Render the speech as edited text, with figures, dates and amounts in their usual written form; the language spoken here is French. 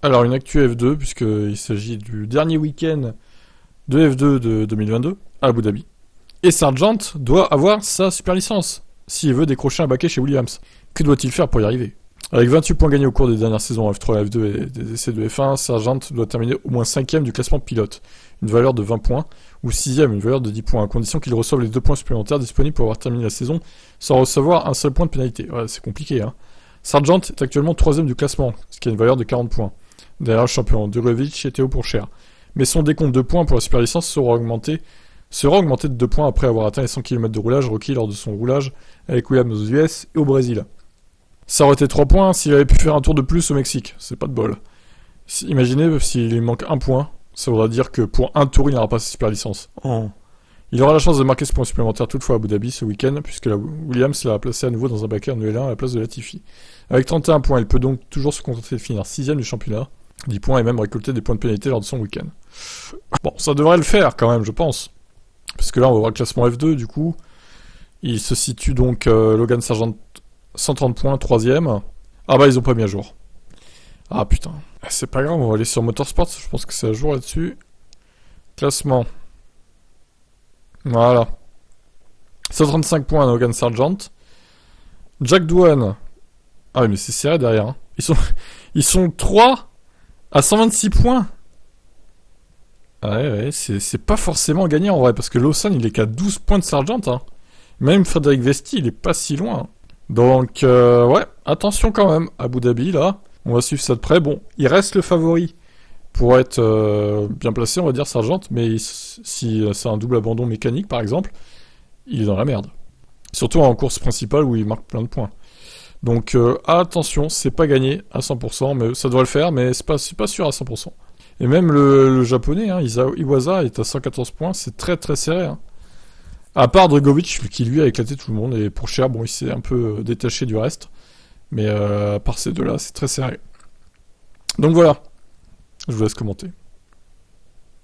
Alors, une actu F2, puisqu'il s'agit du dernier week-end de F2 de 2022, à Abu Dhabi. Et Sargent doit avoir sa super licence, s'il veut décrocher un baquet chez Williams. Que doit-il faire pour y arriver? Avec 28 points gagnés au cours des dernières saisons F3 et F2 et des essais de F1, Sargent doit terminer au moins 5ème du classement pilote, une valeur de 20 points, ou 6ème, une valeur de 10 points, à condition qu'il reçoive les 2 points supplémentaires disponibles pour avoir terminé la saison sans recevoir un seul point de pénalité. Ouais, c'est compliqué, hein. Sargent est actuellement 3ème du classement, ce qui a une valeur de 40 points, derrière le champion Durovic et Théo Pourchaire. Mais son décompte de points pour la super licence sera augmenté de 2 points après avoir atteint les 100 km de roulage requis lors de son roulage avec Williams aux US et au Brésil. Ça aurait été 3 points s'il avait pu faire un tour de plus au Mexique, c'est pas de bol. Imaginez s'il lui manque 1 point, ça voudra dire que pour un tour il n'aura pas sa super licence. Oh. Il aura la chance de marquer ce point supplémentaire toutefois à Abu Dhabi ce week-end, puisque la Williams l'a placé à nouveau dans un baquet en L1 à la place de Latifi. Avec 31 points, il peut donc toujours se contenter de finir 6ème du championnat, 10 points et même récolter des points de pénalité lors de son week-end. Bon, ça devrait le faire quand même, je pense. Parce que là, on va voir le classement F2, du coup. Il se situe donc Logan Sargent, 130 points, 3ème. Ah bah, ils ont pas mis à jour. Ah putain. C'est pas grave, on va aller sur Motorsport, je pense que c'est à jour là-dessus. Classement. Voilà. 135 points à Logan Sargent. Jack Doohan. Ah oui, mais c'est serré derrière. Hein. Ils sont 3 à 126 points. Ouais, c'est pas forcément gagné en vrai, parce que Lawson il est qu'à 12 points de Sargent. Hein. Même Frédéric Vesti, il est pas si loin. Donc, ouais, attention quand même. Abu Dhabi, là, on va suivre ça de près. Bon, il reste le favori pour être bien placé, on va dire, Sargent, mais si c'est un double abandon mécanique, par exemple, il est dans la merde. Surtout en course principale où il marque plein de points. Donc, attention, c'est pas gagné à 100%, mais ça doit le faire, mais c'est pas sûr à 100%. Et même le japonais, hein, Iwasa, est à 114 points, c'est très très serré. Hein. À part Drugovic, qui lui a éclaté tout le monde, et Pourchaire, bon, il s'est un peu détaché du reste. Mais à part ces deux-là, c'est très serré. Donc voilà, je vous laisse commenter.